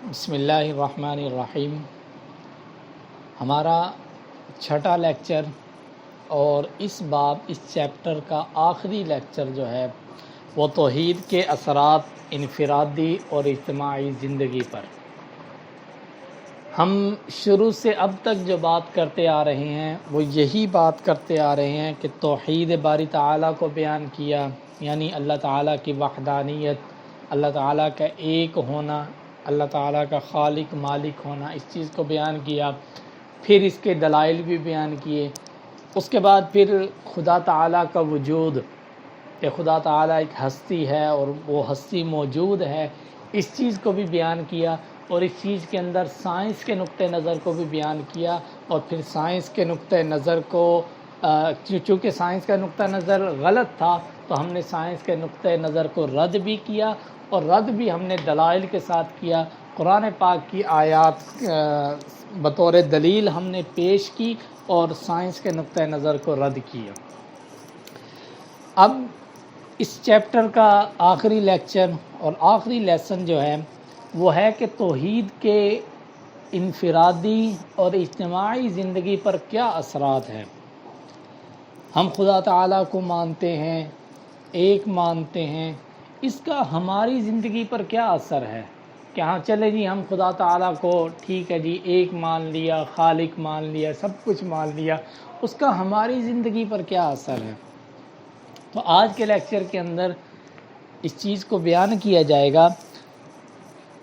بسم اللہ الرحمن الرحیم۔ ہمارا چھٹا لیکچر اور اس چیپٹر کا آخری لیکچر جو ہے وہ توحید کے اثرات انفرادی اور اجتماعی زندگی پر۔ ہم شروع سے اب تک جو بات کرتے آ رہے ہیں وہ یہی بات کرتے آ رہے ہیں کہ توحید باری تعالیٰ کو بیان کیا، یعنی اللہ تعالیٰ کی وحدانیت، اللہ تعالیٰ کا ایک ہونا، اللہ تعالیٰ کا خالق مالک ہونا، اس چیز کو بیان کیا، پھر اس کے دلائل بھی بیان کیے۔ اس کے بعد پھر خدا تعالیٰ کا وجود، کہ خدا تعالیٰ ایک ہستی ہے اور وہ ہستی موجود ہے، اس چیز کو بھی بیان کیا، اور اس چیز کے اندر سائنس کے نقطہ نظر کو بھی بیان کیا، اور پھر سائنس کے نقطہ نظر کو چونکہ سائنس کا نقطہ نظر غلط تھا تو ہم نے سائنس کے نقطہ نظر کو رد بھی کیا، اور رد بھی ہم نے دلائل کے ساتھ کیا۔ قرآن پاک کی آیات بطور دلیل ہم نے پیش کی اور سائنس کے نقطہ نظر کو رد کیا۔ اب اس چیپٹر کا آخری لیکچر اور آخری لیسن جو ہے وہ ہے کہ توحید کے انفرادی اور اجتماعی زندگی پر کیا اثرات ہیں۔ ہم خدا تعالیٰ کو مانتے ہیں، ایک مانتے ہیں، اس کا ہماری زندگی پر کیا اثر ہے کہ ہاں چلے جی ہم خدا تعالیٰ کو ٹھیک ہے جی ایک مان لیا، خالق مان لیا، سب کچھ مان لیا، اس کا ہماری زندگی پر کیا اثر ہے۔ تو آج کے لیکچر کے اندر اس چیز کو بیان کیا جائے گا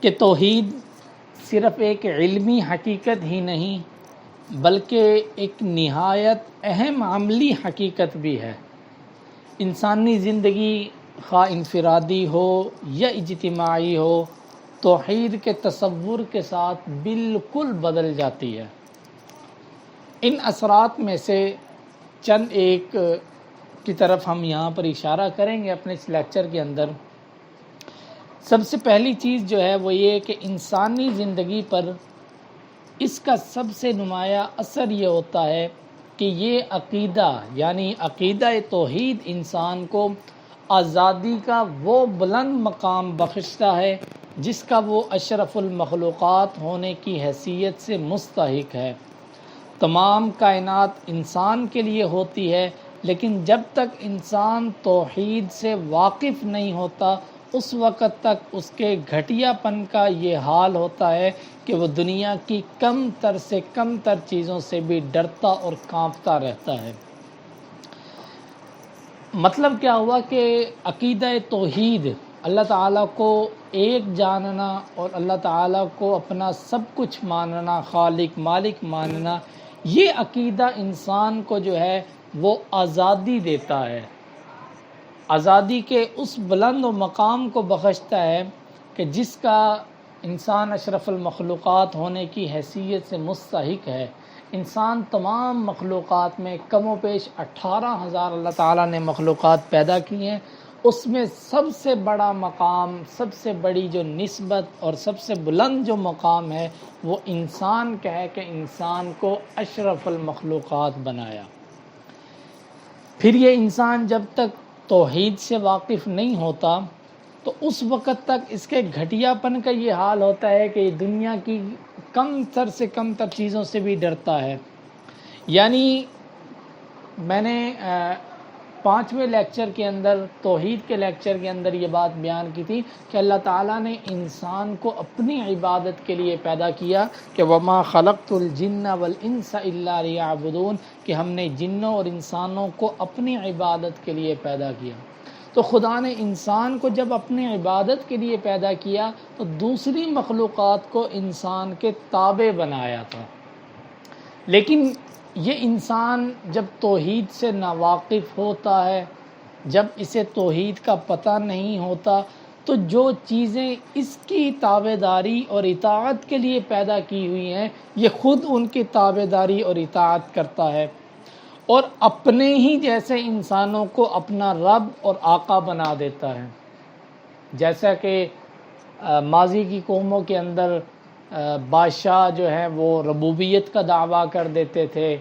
کہ توحید صرف ایک علمی حقیقت ہی نہیں بلکہ ایک نہایت اہم عملی حقیقت بھی ہے۔ انسانی زندگی خواہ انفرادی ہو یا اجتماعی ہو، توحید کے تصور کے ساتھ بالکل بدل جاتی ہے۔ ان اثرات میں سے چند ایک کی طرف ہم یہاں پر اشارہ کریں گے اپنے اس لیکچر کے اندر۔ سب سے پہلی چیز جو ہے وہ یہ کہ انسانی زندگی پر اس کا سب سے نمایاں اثر یہ ہوتا ہے کہ یہ عقیدہ یعنی عقیدہ توحید انسان کو آزادی کا وہ بلند مقام بخشتا ہے جس کا وہ اشرف المخلوقات ہونے کی حیثیت سے مستحق ہے۔ تمام کائنات انسان کے لیے ہوتی ہے، لیکن جب تک انسان توحید سے واقف نہیں ہوتا اس وقت تک اس کے گھٹیا پن کا یہ حال ہوتا ہے کہ وہ دنیا کی کم تر سے کم تر چیزوں سے بھی ڈرتا اور کانپتا رہتا ہے۔ مطلب کیا ہوا کہ عقیدہ توحید، اللہ تعالیٰ کو ایک جاننا اور اللہ تعالیٰ کو اپنا سب کچھ ماننا، خالق مالک ماننا، یہ عقیدہ انسان کو جو ہے وہ آزادی دیتا ہے، آزادی کے اس بلند و مقام کو بخشتا ہے کہ جس کا انسان اشرف المخلوقات ہونے کی حیثیت سے مستحق ہے۔ انسان تمام مخلوقات میں کم و بیش 18,000 اللہ تعالیٰ نے مخلوقات پیدا کی ہیں، اس میں سب سے بڑا مقام، سب سے بڑی جو نسبت اور سب سے بلند جو مقام ہے وہ انسان کا ہے کہ انسان کو اشرف المخلوقات بنایا۔ پھر یہ انسان جب تک توحید سے واقف نہیں ہوتا تو اس وقت تک اس کے گھٹیا پن کا یہ حال ہوتا ہے کہ دنیا کی کم تر سے کم تر چیزوں سے بھی ڈرتا ہے۔ یعنی میں نے 5ویں لیکچر کے اندر، توحید کے لیکچر کے اندر یہ بات بیان کی تھی کہ اللہ تعالیٰ نے انسان کو اپنی عبادت کے لیے پیدا کیا کہ وَمَا خَلَقْتُ الْجِنَّ وَالْإِنسَ إِلَّا لِيَعْبُدُونَ، کہ ہم نے جنوں اور انسانوں کو اپنی عبادت کے لیے پیدا کیا۔ تو خدا نے انسان کو جب اپنی عبادت کے لیے پیدا کیا تو دوسری مخلوقات کو انسان کے تابع بنایا تھا، لیکن یہ انسان جب توحید سے ناواقف ہوتا ہے، جب اسے توحید کا پتہ نہیں ہوتا تو جو چیزیں اس کی تابع داری اور اطاعت کے لیے پیدا کی ہوئی ہیں یہ خود ان کی تابع داری اور اطاعت کرتا ہے، اور اپنے ہی جیسے انسانوں کو اپنا رب اور آقا بنا دیتا ہے۔ جیسا کہ ماضی کی قوموں کے اندر بادشاہ جو ہیں وہ ربوبیت کا دعویٰ کر دیتے تھے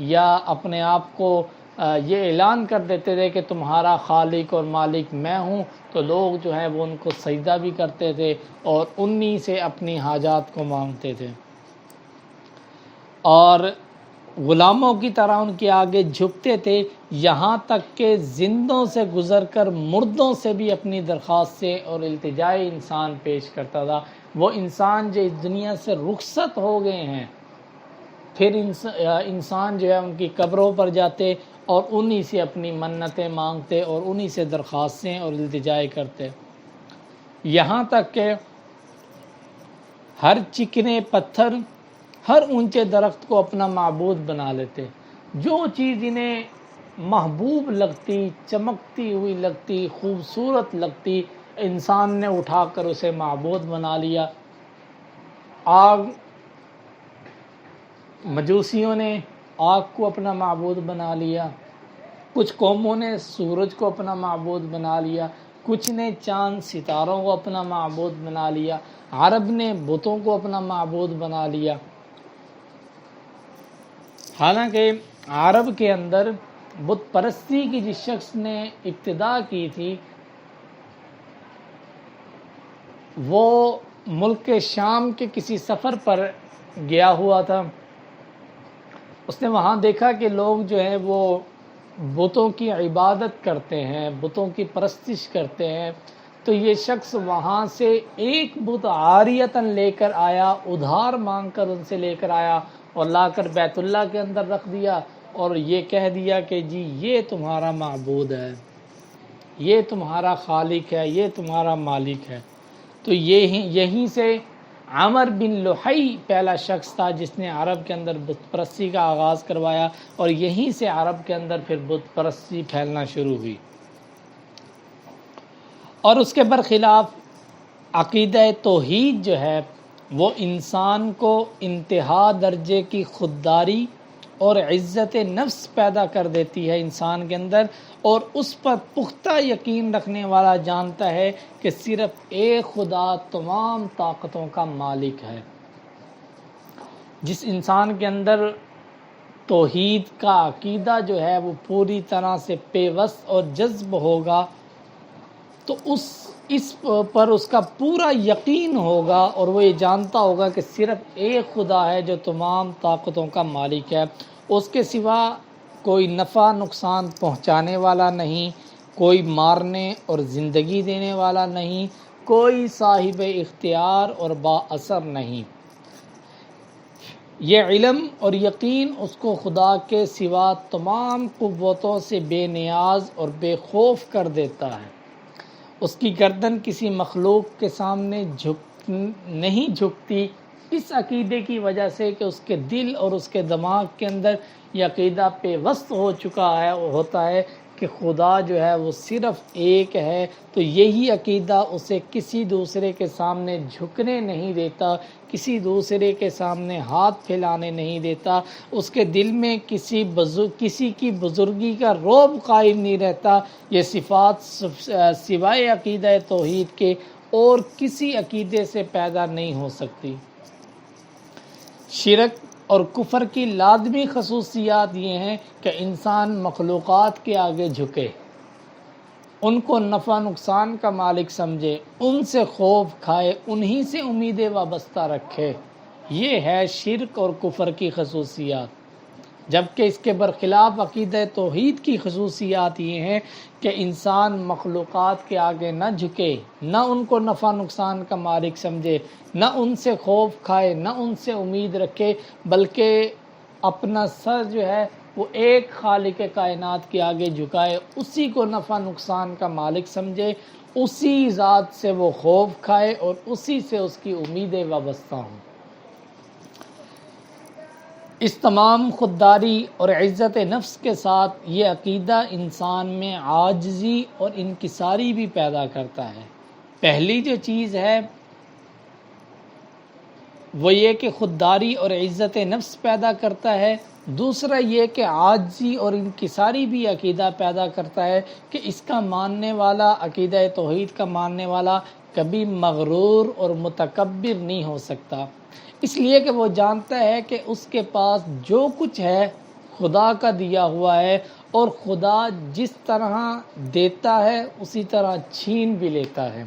یا اپنے آپ کو یہ اعلان کر دیتے تھے کہ تمہارا خالق اور مالک میں ہوں، تو لوگ جو ہے وہ ان کو سجدہ بھی کرتے تھے اور انہی سے اپنی حاجات کو مانگتے تھے، اور غلاموں کی طرح ان کے آگے جھکتے تھے، یہاں تک کہ زندوں سے گزر کر مردوں سے بھی اپنی درخواستیں اور التجائے انسان پیش کرتا تھا۔ وہ انسان جو اس دنیا سے رخصت ہو گئے ہیں، پھر انسان جو ہے ان کی قبروں پر جاتے اور انہی سے اپنی منتیں مانگتے اور انہی سے درخواستیں اور التجائے کرتے، یہاں تک کہ ہر چکنے پتھر، ہر اونچے درخت کو اپنا معبود بنا لیتے۔ جو چیز انہیں محبوب لگتی، چمکتی ہوئی لگتی، خوبصورت لگتی، انسان نے اٹھا کر اسے معبود بنا لیا۔ آگ، مجوسیوں نے آگ کو اپنا معبود بنا لیا، کچھ قوموں نے سورج کو اپنا معبود بنا لیا، کچھ نے چاند ستاروں کو اپنا معبود بنا لیا، عرب نے بتوں کو اپنا معبود بنا لیا۔ حالانکہ عرب کے اندر بت پرستی کی جس شخص نے ابتدا کی تھی، وہ ملک شام کے کسی سفر پر گیا ہوا تھا۔ اس نے وہاں دیکھا کہ لوگ جو ہیں وہ بتوں کی عبادت کرتے ہیں، بتوں کی پرستش کرتے ہیں، تو یہ شخص وہاں سے ایک بت عاریتاً لے کر آیا، ادھار مانگ کر ان سے لے کر آیا اور لا کر بیت اللہ کے اندر رکھ دیا، اور یہ کہہ دیا کہ جی یہ تمہارا معبود ہے، یہ تمہارا خالق ہے، یہ تمہارا مالک ہے۔ تو یہیں سے عامر بن لحی پہلا شخص تھا جس نے عرب کے اندر بت پرستی کا آغاز کروایا، اور یہیں سے عرب کے اندر پھر بت پرستی پھیلنا شروع ہوئی۔ اور اس کے برخلاف عقیدہ توحید جو ہے وہ انسان کو انتہا درجے کی خودداری اور عزت نفس پیدا کر دیتی ہے انسان کے اندر، اور اس پر پختہ یقین رکھنے والا جانتا ہے کہ صرف ایک خدا تمام طاقتوں کا مالک ہے۔ جس انسان کے اندر توحید کا عقیدہ جو ہے وہ پوری طرح سے پیوست اور جذب ہوگا، تو اس پر اس کا پورا یقین ہوگا، اور وہ یہ جانتا ہوگا کہ صرف ایک خدا ہے جو تمام طاقتوں کا مالک ہے، اس کے سوا کوئی نفع نقصان پہنچانے والا نہیں، کوئی مارنے اور زندگی دینے والا نہیں، کوئی صاحب اختیار اور با اثر نہیں۔ یہ علم اور یقین اس کو خدا کے سوا تمام قوتوں سے بے نیاز اور بے خوف کر دیتا ہے۔ اس کی گردن کسی مخلوق کے سامنے نہیں جھکتی، اس عقیدے کی وجہ سے کہ اس کے دل اور اس کے دماغ کے اندر یہ عقیدہ پیوست ہو چکا ہے، ہوتا ہے کہ خدا جو ہے وہ صرف ایک ہے، تو یہی عقیدہ اسے کسی دوسرے کے سامنے جھکنے نہیں دیتا، کسی دوسرے کے سامنے ہاتھ پھیلانے نہیں دیتا، اس کے دل میں کسی کی بزرگی کا رعب قائم نہیں رہتا۔ یہ صفات سوائے عقیدہ توحید کے اور کسی عقیدے سے پیدا نہیں ہو سکتی۔ شرک اور کفر کی لازمی خصوصیات یہ ہیں کہ انسان مخلوقات کے آگے جھکے، ان کو نفع نقصان کا مالک سمجھے، ان سے خوف کھائے، انہی سے امیدیں وابستہ رکھے۔ یہ ہے شرک اور کفر کی خصوصیات۔ جبکہ اس کے برخلاف عقیدہ توحید کی خصوصیات یہ ہیں کہ انسان مخلوقات کے آگے نہ جھکے، نہ ان کو نفع نقصان کا مالک سمجھے، نہ ان سے خوف کھائے، نہ ان سے امید رکھے، بلکہ اپنا سر جو ہے وہ ایک خالق کائنات کے آگے جھکائے، اسی کو نفع نقصان کا مالک سمجھے، اسی ذات سے وہ خوف کھائے اور اسی سے اس کی امیدیں وابستہ ہوں۔ اس تمام خودداری اور عزت نفس کے ساتھ یہ عقیدہ انسان میں عاجزی اور انکساری بھی پیدا کرتا ہے۔ پہلی جو چیز ہے وہ یہ کہ خودداری اور عزت نفس پیدا کرتا ہے، دوسرا یہ کہ عاجزی اور انکساری بھی عقیدہ پیدا کرتا ہے کہ اس کا ماننے والا، عقیدہ توحید کا ماننے والا کبھی مغرور اور متکبر نہیں ہو سکتا، اس لیے کہ وہ جانتا ہے کہ اس کے پاس جو کچھ ہے خدا کا دیا ہوا ہے، اور خدا جس طرح دیتا ہے اسی طرح چھین بھی لیتا ہے۔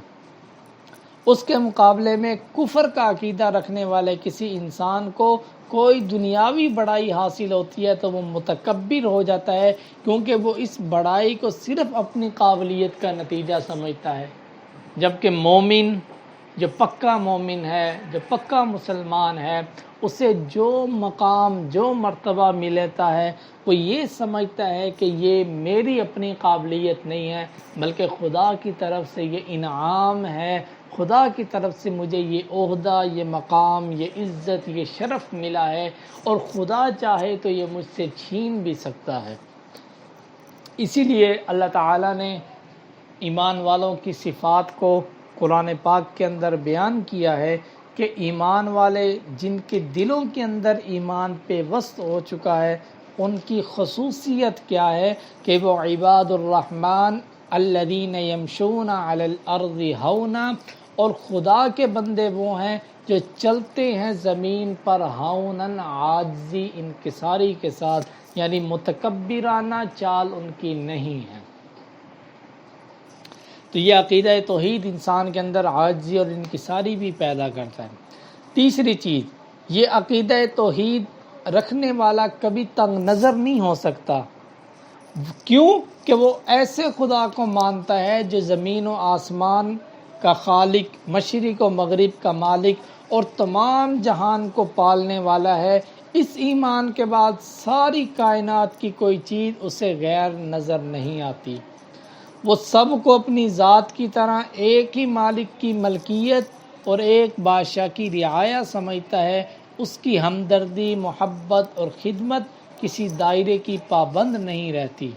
اس کے مقابلے میں کفر کا عقیدہ رکھنے والے کسی انسان کو کوئی دنیاوی بڑائی حاصل ہوتی ہے تو وہ متکبر ہو جاتا ہے، کیونکہ وہ اس بڑائی کو صرف اپنی قابلیت کا نتیجہ سمجھتا ہے، جبکہ مومن جو پکا مومن ہے، جو پکا مسلمان ہے، اسے جو مقام جو مرتبہ ملتا ہے وہ یہ سمجھتا ہے کہ یہ میری اپنی قابلیت نہیں ہے، بلکہ خدا کی طرف سے یہ انعام ہے، خدا کی طرف سے مجھے یہ عہدہ، یہ مقام، یہ عزت، یہ شرف ملا ہے، اور خدا چاہے تو یہ مجھ سے چھین بھی سکتا ہے۔ اسی لیے اللہ تعالیٰ نے ایمان والوں کی صفات کو قرآن پاک کے اندر بیان کیا ہے کہ ایمان والے جن کے دلوں کے اندر ایمان پیوست ہو چکا ہے، ان کی خصوصیت کیا ہے کہ وہ عباد الرحمن الذین یمشون علی الارض ہونا، اور خدا کے بندے وہ ہیں جو چلتے ہیں زمین پر ہوناً، عاجزی، انکساری کے ساتھ، یعنی متکبرانہ چال ان کی نہیں ہے۔ تو یہ عقیدہ توحید انسان کے اندر عاجزی اور انکساری بھی پیدا کرتا ہے۔ تیسری چیز، یہ عقیدہ توحید رکھنے والا کبھی تنگ نظر نہیں ہو سکتا۔ کیوں؟ کہ وہ ایسے خدا کو مانتا ہے جو زمین و آسمان کا خالق، مشرق و مغرب کا مالک اور تمام جہان کو پالنے والا ہے۔ اس ایمان کے بعد ساری کائنات کی کوئی چیز اسے غیر نظر نہیں آتی۔ وہ سب کو اپنی ذات کی طرح ایک ہی مالک کی ملکیت اور ایک بادشاہ کی رعایا سمجھتا ہے۔ اس کی ہمدردی، محبت اور خدمت کسی دائرے کی پابند نہیں رہتی۔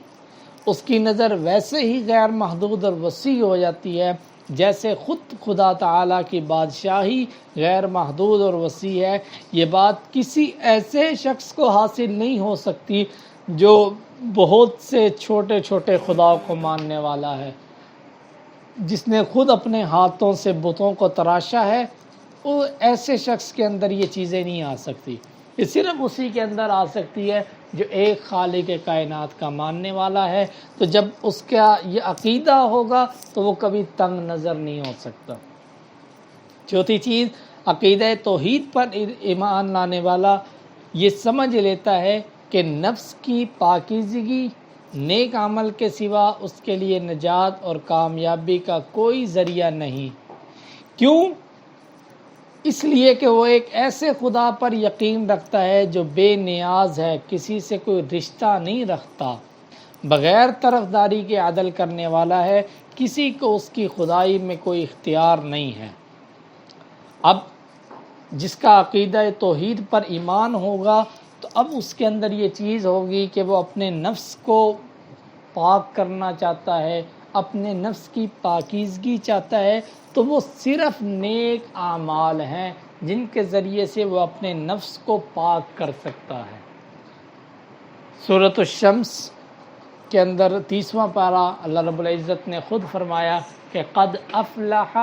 اس کی نظر ویسے ہی غیر محدود اور وسیع ہو جاتی ہے جیسے خود خدا تعالیٰ کی بادشاہی غیر محدود اور وسیع ہے۔ یہ بات کسی ایسے شخص کو حاصل نہیں ہو سکتی جو بہت سے چھوٹے چھوٹے خداؤں کو ماننے والا ہے، جس نے خود اپنے ہاتھوں سے بتوں کو تراشا ہے۔ وہ ایسے شخص کے اندر یہ چیزیں نہیں آ سکتی، یہ صرف اسی کے اندر آ سکتی ہے جو ایک خالق کائنات کا ماننے والا ہے۔ تو جب اس کا یہ عقیدہ ہوگا تو وہ کبھی تنگ نظر نہیں ہو سکتا۔ چوتھی چیز، عقیدہ توحید پر ایمان لانے والا یہ سمجھ لیتا ہے کہ نفس کی پاکیزگی نیک عمل کے سوا اس کے لیے نجات اور کامیابی کا کوئی ذریعہ نہیں۔ کیوں؟ اس لیے کہ وہ ایک ایسے خدا پر یقین رکھتا ہے جو بے نیاز ہے، کسی سے کوئی رشتہ نہیں رکھتا، بغیر طرفداری کے عدل کرنے والا ہے، کسی کو اس کی خدائی میں کوئی اختیار نہیں ہے۔ اب جس کا عقیدہ توحید پر ایمان ہوگا تو اب اس کے اندر یہ چیز ہوگی کہ وہ اپنے نفس کو پاک کرنا چاہتا ہے، اپنے نفس کی پاکیزگی چاہتا ہے، تو وہ صرف نیک اعمال ہیں جن کے ذریعے سے وہ اپنے نفس کو پاک کر سکتا ہے۔ سورۃ الشمس کے اندر 30واں پارہ اللہ رب العزت نے خود فرمایا کہ قد افلح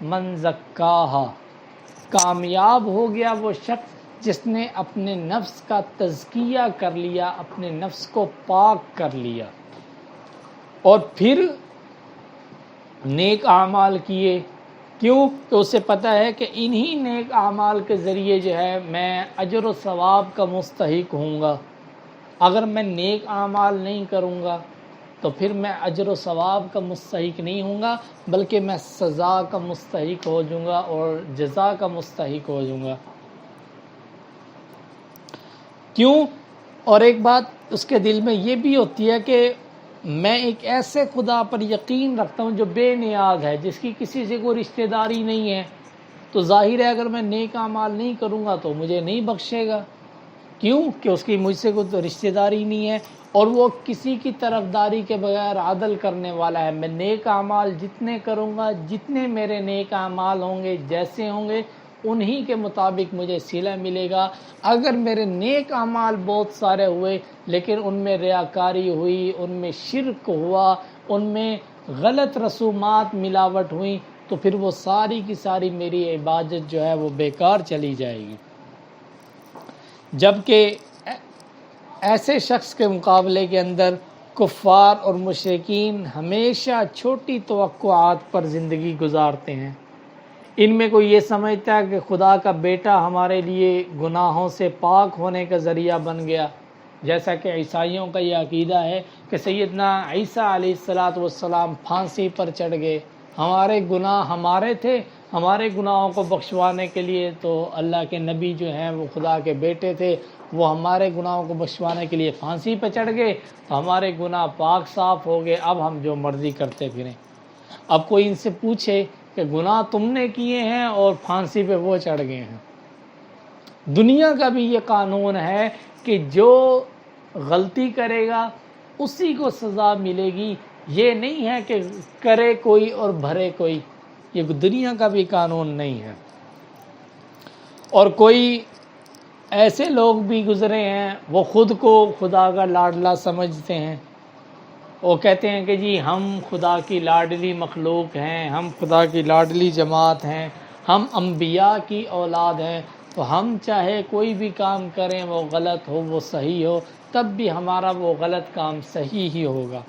من زکاہا، کامیاب ہو گیا وہ شخص جس نے اپنے نفس کا تزکیہ کر لیا، اپنے نفس کو پاک کر لیا اور پھر نیک اعمال کیے۔ کیوں؟ کہ اسے پتہ ہے کہ انہی نیک اعمال کے ذریعے جو ہے میں اجر و ثواب کا مستحق ہوں گا۔ اگر میں نیک اعمال نہیں کروں گا تو پھر میں اجر و ثواب کا مستحق نہیں ہوں گا، بلکہ میں سزا کا مستحق ہو جاؤں گا اور جزا کا مستحق ہو جاؤں گا۔ کیوں؟ اور ایک بات اس کے دل میں یہ بھی ہوتی ہے کہ میں ایک ایسے خدا پر یقین رکھتا ہوں جو بے نیاز ہے، جس کی کسی سے کوئی رشتہ داری نہیں ہے، تو ظاہر ہے اگر میں نیک اعمال نہیں کروں گا تو مجھے نہیں بخشے گا۔ کیوں؟ کہ اس کی مجھ سے کوئی تو رشتہ داری نہیں ہے، اور وہ کسی کی طرفداری کے بغیر عدل کرنے والا ہے۔ میں نیک اعمال جتنے کروں گا، جتنے میرے نیک اعمال ہوں گے، جیسے ہوں گے، انہی کے مطابق مجھے صلہ ملے گا۔ اگر میرے نیک اعمال بہت سارے ہوئے لیکن ان میں ریاکاری ہوئی، ان میں شرک ہوا، ان میں غلط رسومات ملاوٹ ہوئی، تو پھر وہ ساری کی ساری میری عبادت جو ہے وہ بیکار چلی جائے گی۔ جبکہ ایسے شخص کے مقابلے کے اندر کفار اور مشرکین ہمیشہ چھوٹی توقعات پر زندگی گزارتے ہیں۔ ان میں کوئی یہ سمجھتا ہے کہ خدا کا بیٹا ہمارے لیے گناہوں سے پاک ہونے کا ذریعہ بن گیا، جیسا کہ عیسائیوں کا یہ عقیدہ ہے کہ سیدنا عیسیٰ علیہ السلام پھانسی پر چڑھ گئے، ہمارے گناہ ہمارے تھے، ہمارے گناہوں کو بخشوانے کے لیے تو اللہ کے نبی جو ہیں وہ خدا کے بیٹے تھے، وہ ہمارے گناہوں کو بخشوانے کے لیے پھانسی پہ چڑھ گئے تو ہمارے گناہ پاک صاف ہو گئے، اب ہم جو مرضی کرتے پھریں۔ اب کوئی ان سے پوچھے کہ گناہ تم نے کیے ہیں اور پھانسی پہ وہ چڑھ گئے ہیں۔ دنیا کا بھی یہ قانون ہے کہ جو غلطی کرے گا اسی کو سزا ملے گی، یہ نہیں ہے کہ کرے کوئی اور بھرے کوئی، یہ دنیا کا بھی قانون نہیں ہے۔ اور کوئی ایسے لوگ بھی گزرے ہیں وہ خود کو خدا کا لاڈلا سمجھتے ہیں، وہ کہتے ہیں کہ جی ہم خدا کی لاڈلی مخلوق ہیں، ہم خدا کی لاڈلی جماعت ہیں، ہم انبیاء کی اولاد ہیں، تو ہم چاہے کوئی بھی کام کریں وہ غلط ہو وہ صحیح ہو، تب بھی ہمارا وہ غلط کام صحیح ہی ہوگا۔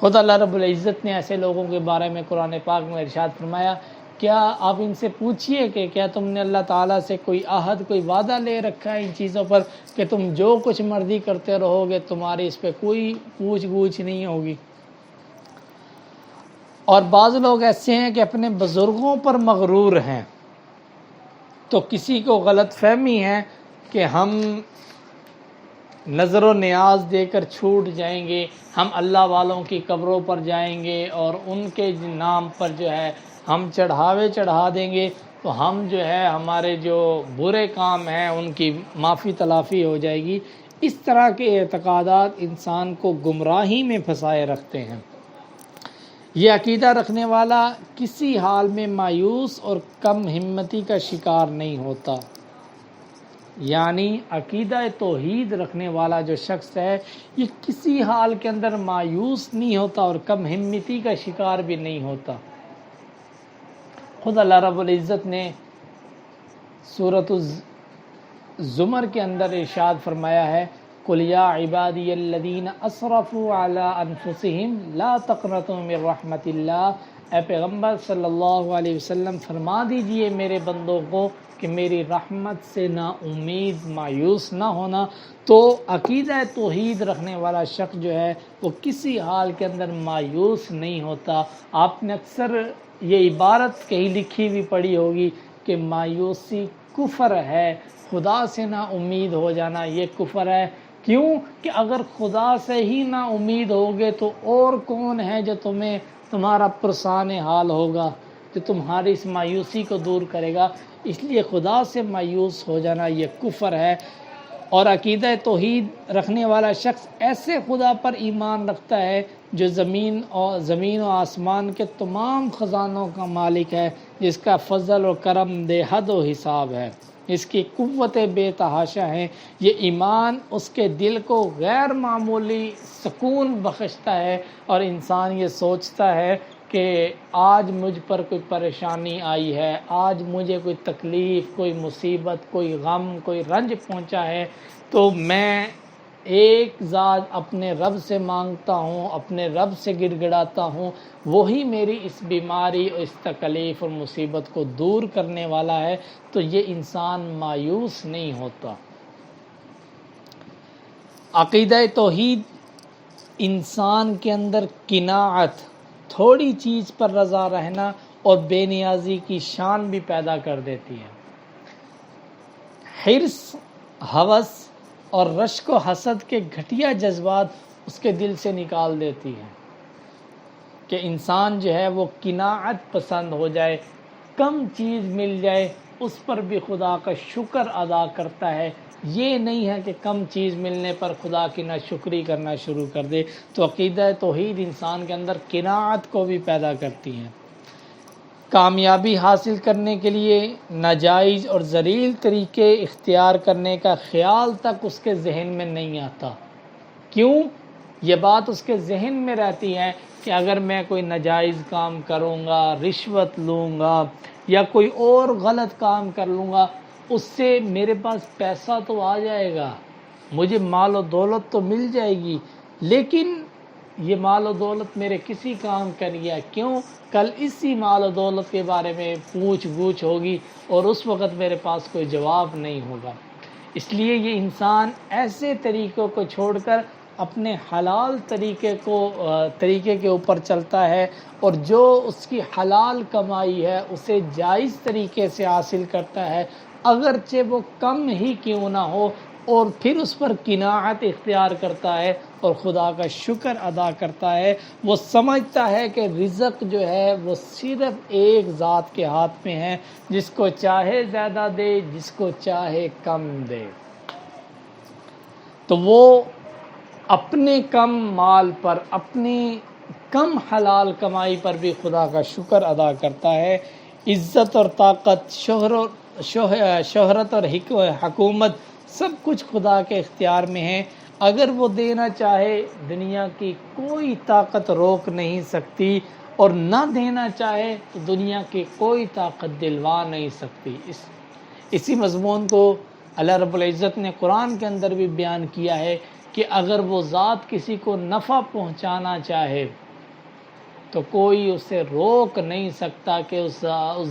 خود اللہ رب العزت نے ایسے لوگوں کے بارے میں قرآن پاک میں ارشاد فرمایا، کیا آپ ان سے پوچھئے کہ کیا تم نے اللہ تعالیٰ سے کوئی عہد، کوئی وعدہ لے رکھا ہے ان چیزوں پر کہ تم جو کچھ مرضی کرتے رہو گے، تمہاری اس پہ کوئی پوچھ گچھ نہیں ہوگی۔ اور بعض لوگ ایسے ہیں کہ اپنے بزرگوں پر مغرور ہیں، تو کسی کو غلط فہمی ہے کہ ہم نظر و نیاز دے کر چھوٹ جائیں گے، ہم اللہ والوں کی قبروں پر جائیں گے اور ان کے نام پر جو ہے ہم چڑھاوے چڑھا دیں گے، تو ہم جو ہے ہمارے جو برے کام ہیں ان کی معافی تلافی ہو جائے گی۔ اس طرح کے اعتقادات انسان کو گمراہی میں پھنسائے رکھتے ہیں۔ یہ عقیدہ رکھنے والا کسی حال میں مایوس اور کم ہمتی کا شکار نہیں ہوتا، یعنی عقیدہ توحید رکھنے والا جو شخص ہے یہ کسی حال کے اندر مایوس نہیں ہوتا اور کم ہمتی کا شکار بھی نہیں ہوتا۔ خود اللہ رب العزت نے سورۃ الزمر کے اندر ارشاد فرمایا ہے، قُلْ يَا عِبَادِيَ الَّذِينَ أَسْرَفُوا عَلَىٰ أَنفُسِهِمْ لَا تَقْنَطُوا مِن رَحْمَةِ اللَّهِ، اے پیغمبر صلی اللہ علیہ وسلم فرما دیجئے میرے بندوں کو کہ میری رحمت سے نا امید مایوس نہ ہونا۔ تو عقیدہ توحید رکھنے والا شخص جو ہے وہ کسی حال کے اندر مایوس نہیں ہوتا۔ آپ نے اکثر یہ عبارت کہیں لکھی بھی پڑھی ہوگی کہ مایوسی کفر ہے، خدا سے نا امید ہو جانا یہ کفر ہے۔ کیوں کہ اگر خدا سے ہی نا امید ہوگے تو اور کون ہے جو تمہارا پرسان حال ہوگا، جو تمہاری اس مایوسی کو دور کرے گا۔ اس لیے خدا سے مایوس ہو جانا یہ کفر ہے۔ اور عقیدہ توحید رکھنے والا شخص ایسے خدا پر ایمان رکھتا ہے جو زمین و آسمان کے تمام خزانوں کا مالک ہے، جس کا فضل و کرم بے حد و حساب ہے، اس کی قوت بے تحاشا ہے۔ یہ ایمان اس کے دل کو غیر معمولی سکون بخشتا ہے اور انسان یہ سوچتا ہے کہ آج مجھ پر کوئی پریشانی آئی ہے، آج مجھے کوئی تکلیف، کوئی مصیبت، کوئی غم، کوئی رنج پہنچا ہے، تو میں ایک ذات اپنے رب سے مانگتا ہوں، اپنے رب سے گڑ گڑاتا ہوں، وہی میری اس بیماری اور اس تکلیف اور مصیبت کو دور کرنے والا ہے، تو یہ انسان مایوس نہیں ہوتا۔ عقیدہ توحید انسان کے اندر قناعت، تھوڑی چیز پر رضا رہنا اور بے نیازی کی شان بھی پیدا کر دیتی ہے۔ حرص، ہوس اور رشک و حسد کے گھٹیا جذبات اس کے دل سے نکال دیتی ہے کہ انسان جو ہے وہ قناعت پسند ہو جائے، کم چیز مل جائے اس پر بھی خدا کا شکر ادا کرتا ہے۔ یہ نہیں ہے کہ کم چیز ملنے پر خدا کی ناشکری کرنا شروع کر دے۔ تو عقیدہ توحید انسان کے اندر قناعت کو بھی پیدا کرتی ہے۔ کامیابی حاصل کرنے کے لیے ناجائز اور ذلیل طریقے اختیار کرنے کا خیال تک اس کے ذہن میں نہیں آتا۔ کیوں؟ یہ بات اس کے ذہن میں رہتی ہے کہ اگر میں کوئی ناجائز کام کروں گا، رشوت لوں گا یا کوئی اور غلط کام کر لوں گا، اس سے میرے پاس پیسہ تو آ جائے گا، مجھے مال و دولت تو مل جائے گی، لیکن یہ مال و دولت میرے کسی کام کا نہیں ہے، کیوں؟ کل اسی مال و دولت کے بارے میں پوچھ گچھ ہوگی اور اس وقت میرے پاس کوئی جواب نہیں ہوگا۔ اس لیے یہ انسان ایسے طریقوں کو چھوڑ کر اپنے حلال طریقے کے اوپر چلتا ہے، اور جو اس کی حلال کمائی ہے اسے جائز طریقے سے حاصل کرتا ہے، اگرچہ وہ کم ہی کیوں نہ ہو، اور پھر اس پر قناعت اختیار کرتا ہے اور خدا کا شکر ادا کرتا ہے۔ وہ سمجھتا ہے کہ رزق جو ہے وہ صرف ایک ذات کے ہاتھ میں ہے، جس کو چاہے زیادہ دے، جس کو چاہے کم دے۔ تو وہ اپنے کم مال پر، اپنی کم حلال کمائی پر بھی خدا کا شکر ادا کرتا ہے۔ عزت اور طاقت، شہرت اور حکومت، سب کچھ خدا کے اختیار میں ہے۔ اگر وہ دینا چاہے دنیا کی کوئی طاقت روک نہیں سکتی، اور نہ دینا چاہے تو دنیا کی کوئی طاقت دلوا نہیں سکتی۔ اسی مضمون کو اللہ رب العزت نے قرآن کے اندر بھی بیان کیا ہے کہ اگر وہ ذات کسی کو نفع پہنچانا چاہے تو کوئی اسے روک نہیں سکتا کہ اس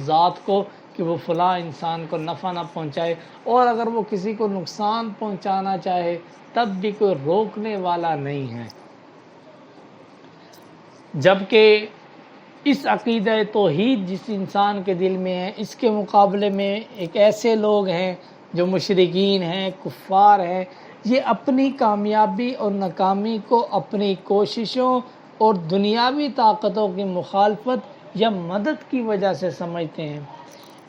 ذات کو کہ وہ فلاں انسان کو نفع نہ پہنچائے، اور اگر وہ کسی کو نقصان پہنچانا چاہے تب بھی کوئی روکنے والا نہیں ہے۔ جبکہ اس عقیدہ توحید جس انسان کے دل میں ہے، اس کے مقابلے میں ایک ایسے لوگ ہیں جو مشرکین ہیں، کفار ہیں، یہ اپنی کامیابی اور ناکامی کو اپنی کوششوں اور دنیاوی طاقتوں کی مخالفت یا مدد کی وجہ سے سمجھتے ہیں۔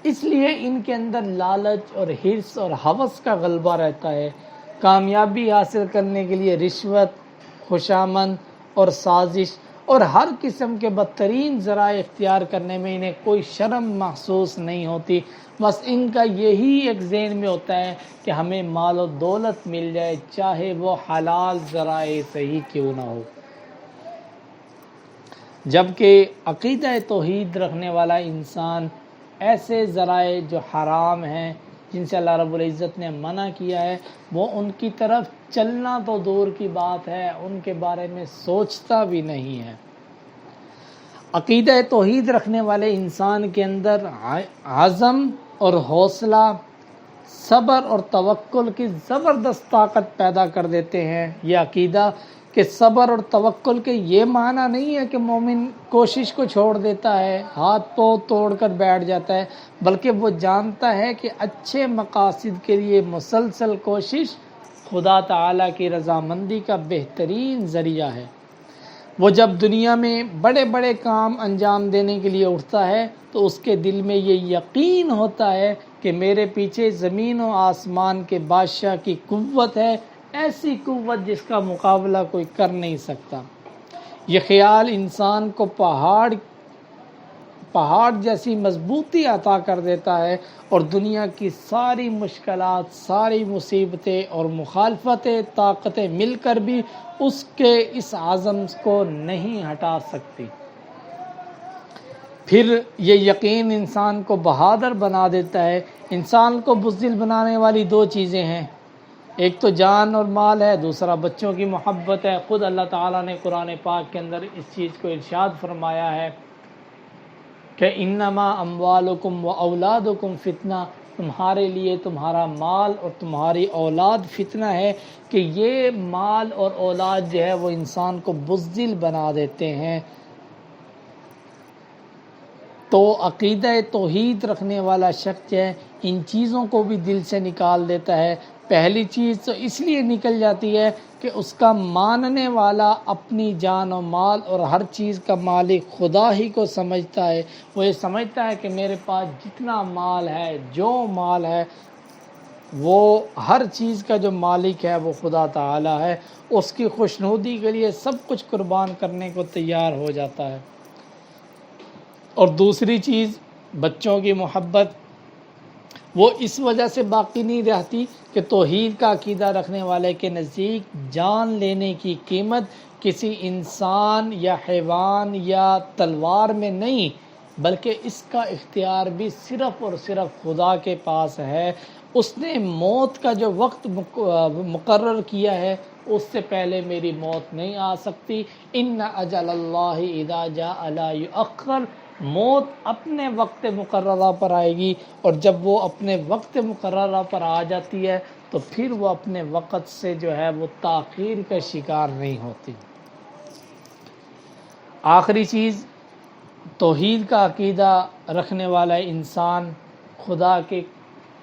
اس لیے ان کے اندر لالچ اور حرص اور ہوس کا غلبہ رہتا ہے۔ کامیابی حاصل کرنے کے لیے رشوت، خوشامد اور سازش اور ہر قسم کے بدترین ذرائع اختیار کرنے میں انہیں کوئی شرم محسوس نہیں ہوتی۔ بس ان کا یہی ایک ذہن میں ہوتا ہے کہ ہمیں مال و دولت مل جائے، چاہے وہ حلال ذرائع سے ہی کیوں نہ ہو۔ جبکہ عقیدہ توحید رکھنے والا انسان ایسے ذرائع جو حرام ہیں، جن سے اللہ رب العزت نے منع کیا ہے، وہ ان کی طرف چلنا تو دور کی بات ہے، ان کے بارے میں سوچتا بھی نہیں ہے۔ عقیدہ توحید رکھنے والے انسان کے اندر عزم اور حوصلہ، صبر اور توکل کی زبردست طاقت پیدا کر دیتے ہیں۔ یہ عقیدہ کہ صبر اور توکل کے یہ معنی نہیں ہے کہ مومن کوشش کو چھوڑ دیتا ہے، ہاتھ پاؤں توڑ کر بیٹھ جاتا ہے، بلکہ وہ جانتا ہے کہ اچھے مقاصد کے لیے مسلسل کوشش خدا تعالیٰ کی رضامندی کا بہترین ذریعہ ہے۔ وہ جب دنیا میں بڑے بڑے کام انجام دینے کے لیے اٹھتا ہے تو اس کے دل میں یہ یقین ہوتا ہے کہ میرے پیچھے زمین و آسمان کے بادشاہ کی قوت ہے، ایسی قوت جس کا مقابلہ کوئی کر نہیں سکتا۔ یہ خیال انسان کو پہاڑ جیسی مضبوطی عطا کر دیتا ہے، اور دنیا کی ساری مشکلات، ساری مصیبتیں اور مخالفتیں، طاقتیں مل کر بھی اس کے اس عزم کو نہیں ہٹا سکتی۔ پھر یہ یقین انسان کو بہادر بنا دیتا ہے۔ انسان کو بزدل بنانے والی دو چیزیں ہیں، ایک تو جان اور مال ہے، دوسرا بچوں کی محبت ہے۔ خود اللہ تعالیٰ نے قرآن پاک کے اندر اس چیز کو ارشاد فرمایا ہے کہ انما اموالکم و اولادکم فتنہ، تمہارے لیے تمہارا مال اور تمہاری اولاد فتنہ ہے، کہ یہ مال اور اولاد جو ہے وہ انسان کو بزدل بنا دیتے ہیں۔ تو عقیدہ توحید رکھنے والا شخص ہے ان چیزوں کو بھی دل سے نکال دیتا ہے۔ پہلی چیز تو اس لیے نکل جاتی ہے کہ اس کا ماننے والا اپنی جان و مال اور ہر چیز کا مالک خدا ہی کو سمجھتا ہے۔ وہ یہ سمجھتا ہے کہ میرے پاس جتنا مال ہے، جو مال ہے، وہ ہر چیز کا جو مالک ہے وہ خدا تعالی ہے، اس کی خوشنودی کے لیے سب کچھ قربان کرنے کو تیار ہو جاتا ہے۔ اور دوسری چیز بچوں کی محبت، وہ اس وجہ سے باقی نہیں رہتی کہ توحید کا عقیدہ رکھنے والے کے نزدیک جان لینے کی قیمت کسی انسان یا حیوان یا تلوار میں نہیں، بلکہ اس کا اختیار بھی صرف اور صرف خدا کے پاس ہے۔ اس نے موت کا جو وقت مقرر کیا ہے اس سے پہلے میری موت نہیں آ سکتی۔ ان اجل اللہ اذا جاء لا یؤخر، موت اپنے وقت مقررہ پر آئے گی، اور جب وہ اپنے وقت مقررہ پر آ جاتی ہے تو پھر وہ اپنے وقت سے جو ہے وہ تاخیر کا شکار نہیں ہوتی۔ آخری چیز، توحید کا عقیدہ رکھنے والا انسان خدا کے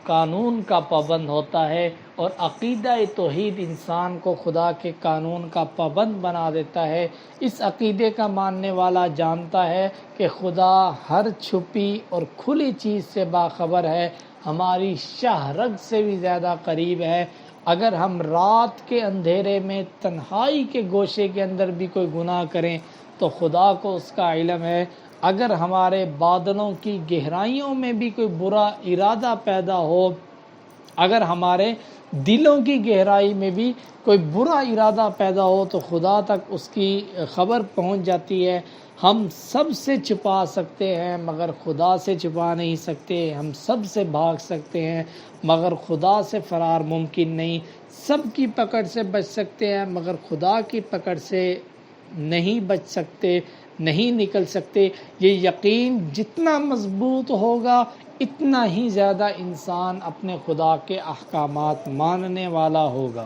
قانون کا پابند ہوتا ہے، اور عقیدہ توحید انسان کو خدا کے قانون کا پابند بنا دیتا ہے۔ اس عقیدے کا ماننے والا جانتا ہے کہ خدا ہر چھپی اور کھلی چیز سے باخبر ہے، ہماری شہ رگ سے بھی زیادہ قریب ہے۔ اگر ہم رات کے اندھیرے میں تنہائی کے گوشے کے اندر بھی کوئی گناہ کریں تو خدا کو اس کا علم ہے۔ اگر ہمارے بادلوں کی گہرائیوں میں بھی کوئی برا ارادہ پیدا ہو، اگر ہمارے دلوں کی گہرائی میں بھی کوئی برا ارادہ پیدا ہو تو خدا تک اس کی خبر پہنچ جاتی ہے۔ ہم سب سے چھپا سکتے ہیں مگر خدا سے چھپا نہیں سکتے، ہم سب سے بھاگ سکتے ہیں مگر خدا سے فرار ممکن نہیں، سب کی پکڑ سے بچ سکتے ہیں مگر خدا کی پکڑ سے نہیں بچ سکتے، نہیں نکل سکتے۔ یہ یقین جتنا مضبوط ہوگا اتنا ہی زیادہ انسان اپنے خدا کے احکامات ماننے والا ہوگا۔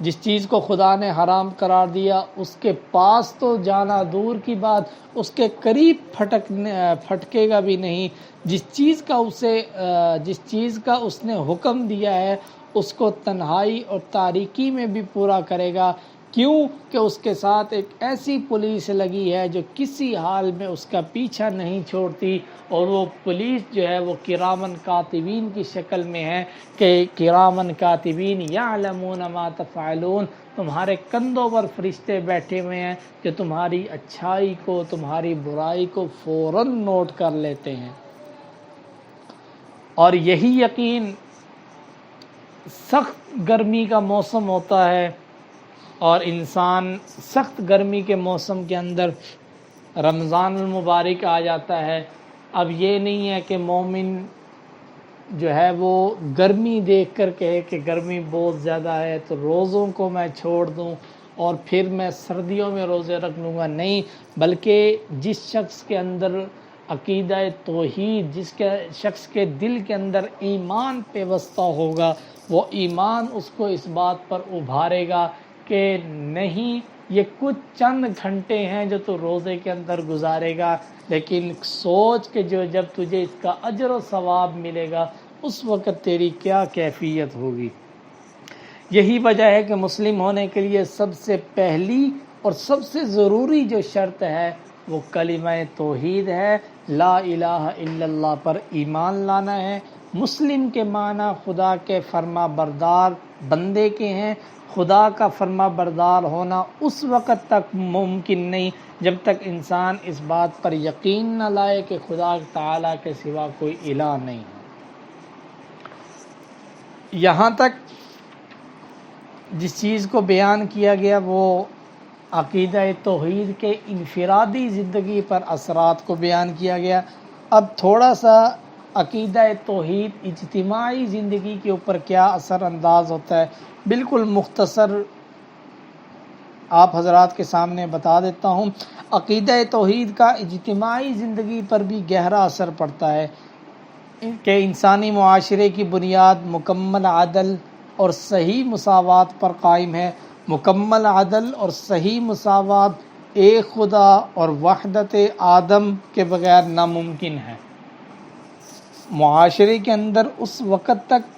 جس چیز کو خدا نے حرام قرار دیا اس کے پاس تو جانا دور کی بات، اس کے قریب پھٹکے گا بھی نہیں۔ جس چیز کا اس نے حکم دیا ہے اس کو تنہائی اور تاریکی میں بھی پورا کرے گا۔ کیوں کہ اس کے ساتھ ایک ایسی پولیس لگی ہے جو کسی حال میں اس کا پیچھا نہیں چھوڑتی، اور وہ پولیس جو ہے وہ کرامن کاتبین کی شکل میں ہے کہ کرامن کاتبین یعلمون ما تفعلون، تمہارے کندھوں پر فرشتے بیٹھے ہوئے ہیں جو تمہاری اچھائی کو تمہاری برائی کو فوراً نوٹ کر لیتے ہیں۔ اور یہی یقین سخت گرمی کا موسم ہوتا ہے، اور انسان سخت گرمی کے موسم کے اندر رمضان المبارک آ جاتا ہے۔ اب یہ نہیں ہے کہ مومن جو ہے وہ گرمی دیکھ کر کہے کہ گرمی بہت زیادہ ہے تو روزوں کو میں چھوڑ دوں اور پھر میں سردیوں میں روزے رکھ لوں گا، نہیں، بلکہ جس شخص کے اندر عقیدہ توحید، جس کے شخص کے دل کے اندر ایمان پیوستہ ہوگا، وہ ایمان اس کو اس بات پر ابھارے گا کہ نہیں، یہ کچھ چند گھنٹے ہیں جو تو روزے کے اندر گزارے گا، لیکن سوچ کہ جو جب تجھے اس کا اجر و ثواب ملے گا اس وقت تیری کیا کیفیت ہوگی۔ یہی وجہ ہے کہ مسلم ہونے کے لیے سب سے پہلی اور سب سے ضروری جو شرط ہے وہ کلمہ توحید ہے، لا الہ الا اللہ پر ایمان لانا ہے۔ مسلم کے معنی خدا کے فرما بردار بندے کے ہیں۔ خدا کا فرما بردار ہونا اس وقت تک ممکن نہیں جب تک انسان اس بات پر یقین نہ لائے کہ خدا تعالیٰ کے سوا کوئی الہ نہیں ہے۔ یہاں تک جس چیز کو بیان کیا گیا وہ عقیدہ توحید کے انفرادی زندگی پر اثرات کو بیان کیا گیا۔ اب تھوڑا سا عقیدہ توحید اجتماعی زندگی کے اوپر کیا اثر انداز ہوتا ہے، بالکل مختصر آپ حضرات کے سامنے بتا دیتا ہوں۔ عقیدہ توحید کا اجتماعی زندگی پر بھی گہرا اثر پڑتا ہے کہ انسانی معاشرے کی بنیاد مکمل عدل اور صحیح مساوات پر قائم ہے۔ مکمل عدل اور صحیح مساوات ایک خدا اور وحدت آدم کے بغیر ناممکن ہے۔ معاشرے کے اندر اس وقت تک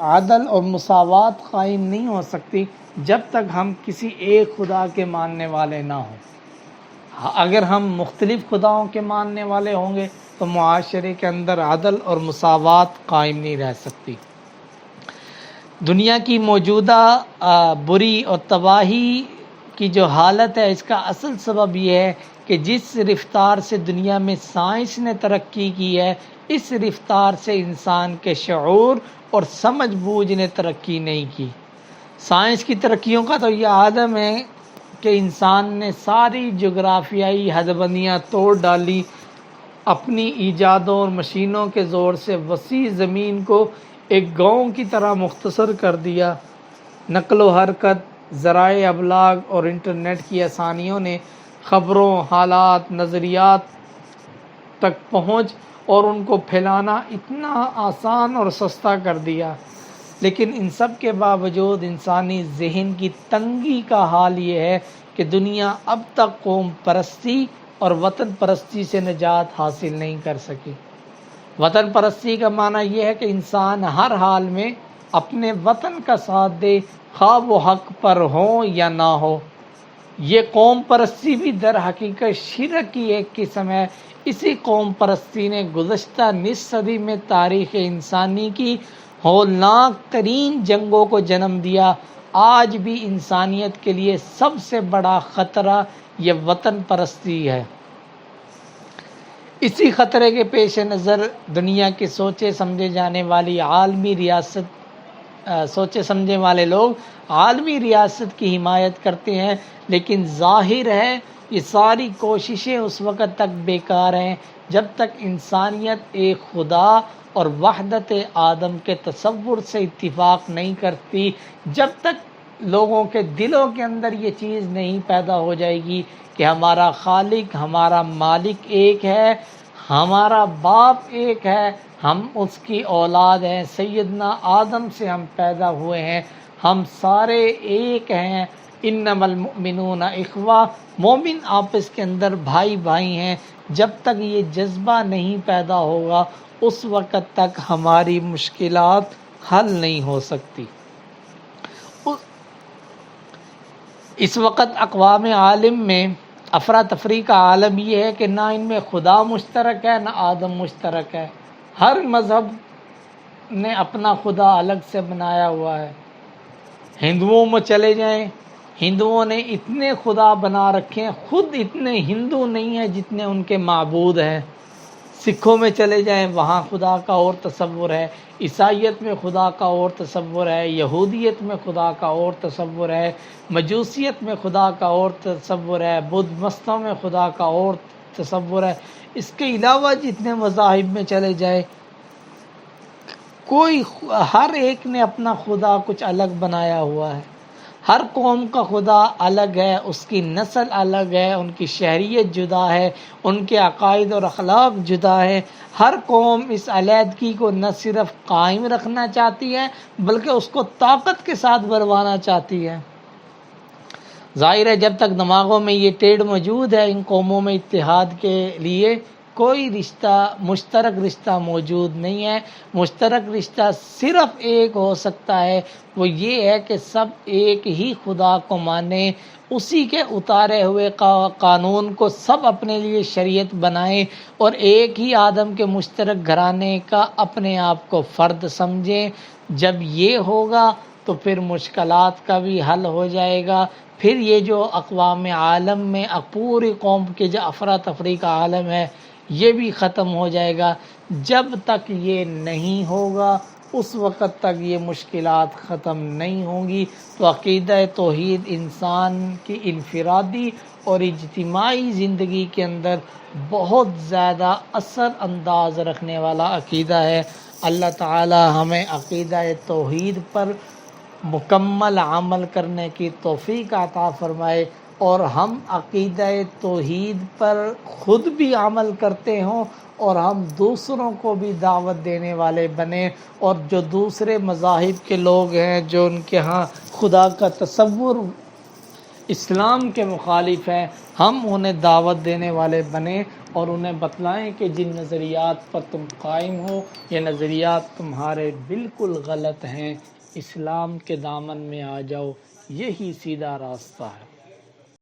عدل اور مساوات قائم نہیں ہو سکتی جب تک ہم کسی ایک خدا کے ماننے والے نہ ہوں۔ اگر ہم مختلف خداؤں کے ماننے والے ہوں گے تو معاشرے کے اندر عدل اور مساوات قائم نہیں رہ سکتی۔ دنیا کی موجودہ بری اور تباہی کی جو حالت ہے اس کا اصل سبب یہ ہے کہ جس رفتار سے دنیا میں سائنس نے ترقی کی ہے اس رفتار سے انسان کے شعور اور سمجھ بوجھ نے ترقی نہیں کی۔ سائنس کی ترقیوں کا تو یہ عالم ہے کہ انسان نے ساری جغرافیائی حدبندیاں توڑ ڈالی، اپنی ایجادوں اور مشینوں کے زور سے وسیع زمین کو ایک گاؤں کی طرح مختصر کر دیا۔ نقل و حرکت، ذرائع ابلاغ اور انٹرنیٹ کی آسانیوں نے خبروں، حالات، نظریات تک پہنچ اور ان کو پھیلانا اتنا آسان اور سستا کر دیا، لیکن ان سب کے باوجود انسانی ذہن کی تنگی کا حال یہ ہے کہ دنیا اب تک قوم پرستی اور وطن پرستی سے نجات حاصل نہیں کر سکی۔ وطن پرستی کا معنی یہ ہے کہ انسان ہر حال میں اپنے وطن کا ساتھ دے، خواہ وہ حق پر ہو یا نہ ہو۔ یہ قوم پرستی بھی در حقیقت شرک کی ایک قسم ہے۔ اسی قوم پرستی نے گزشتہ نصف صدی میں تاریخ انسانی کی ہولناک ترین جنگوں کو جنم دیا۔ آج بھی انسانیت کے لیے سب سے بڑا خطرہ یہ وطن پرستی ہے۔ اسی خطرے کے پیش نظر دنیا کے سوچے سمجھے جانے والی سوچے سمجھے والے لوگ عالمی ریاست کی حمایت کرتے ہیں، لیکن ظاہر ہے یہ ساری کوششیں اس وقت تک بیکار ہیں جب تک انسانیت ایک خدا اور وحدت آدم کے تصور سے اتفاق نہیں کرتی، جب تک لوگوں کے دلوں کے اندر یہ چیز نہیں پیدا ہو جائے گی کہ ہمارا خالق، ہمارا مالک ایک ہے، ہمارا باپ ایک ہے، ہم اس کی اولاد ہیں، سیدنا آدم سے ہم پیدا ہوئے ہیں، ہم سارے ایک ہیں۔ انما المؤمنون اخوہ، مومن آپس کے اندر بھائی بھائی ہیں۔ جب تک یہ جذبہ نہیں پیدا ہوگا اس وقت تک ہماری مشکلات حل نہیں ہو سکتی۔ اس وقت اقوام عالم میں افراتفری کا عالم یہ ہے کہ نہ ان میں خدا مشترک ہے، نہ آدم مشترک ہے۔ ہر مذہب نے اپنا خدا الگ سے بنایا ہوا ہے۔ ہندوؤں میں چلے جائیں، ہندوؤں نے اتنے خدا بنا رکھے ہیں، خود اتنے ہندو نہیں ہیں جتنے ان کے معبود ہیں۔ سکھوں میں چلے جائیں، وہاں خدا کا اور تصور ہے، عیسائیت میں خدا کا اور تصور ہے، یہودیت میں خدا کا اور تصور ہے، مجوسیت میں خدا کا اور تصور ہے، بدھ مستوں میں خدا کا اور تصور ہے۔ اس کے علاوہ جتنے مذاہب میں چلے جائیں، ہر ایک نے اپنا خدا کچھ الگ بنایا ہوا ہے۔ ہر قوم کا خدا الگ ہے، اس کی نسل الگ ہے، ان کی شہریت جدا ہے، ان کے عقائد اور اخلاق جدا ہے۔ ہر قوم اس علیحدگی کو نہ صرف قائم رکھنا چاہتی ہے بلکہ اس کو طاقت کے ساتھ بڑھوانا چاہتی ہے۔ ظاہر ہے جب تک دماغوں میں یہ ٹیڑھ موجود ہے، ان قوموں میں اتحاد کے لیے کوئی مشترک رشتہ موجود نہیں ہے۔ مشترک رشتہ صرف ایک ہو سکتا ہے، وہ یہ ہے کہ سب ایک ہی خدا کو مانیں، اسی کے اتارے ہوئے قانون کو سب اپنے لیے شریعت بنائیں اور ایک ہی آدم کے مشترک گھرانے کا اپنے آپ کو فرد سمجھیں۔ جب یہ ہوگا تو پھر مشکلات کا بھی حل ہو جائے گا۔ پھر یہ جو اقوام عالم میں پوری قوم کے جو افراتفری کا عالم ہے یہ بھی ختم ہو جائے گا۔ جب تک یہ نہیں ہوگا اس وقت تک یہ مشکلات ختم نہیں ہوں گی۔ تو عقیدہ توحید انسان کی انفرادی اور اجتماعی زندگی کے اندر بہت زیادہ اثر انداز رکھنے والا عقیدہ ہے۔ اللہ تعالی ہمیں عقیدہ توحید پر مکمل عمل کرنے کی توفیق عطا فرمائے اور ہم عقیدہ توحید پر خود بھی عمل کرتے ہوں اور ہم دوسروں کو بھی دعوت دینے والے بنیں، اور جو دوسرے مذاہب کے لوگ ہیں جو ان کے ہاں خدا کا تصور اسلام کے مخالف ہے، ہم انہیں دعوت دینے والے بنیں اور انہیں بتلائیں کہ جن نظریات پر تم قائم ہو یہ نظریات تمہارے بالکل غلط ہیں، اسلام کے دامن میں آ جاؤ، یہی سیدھا راستہ ہے۔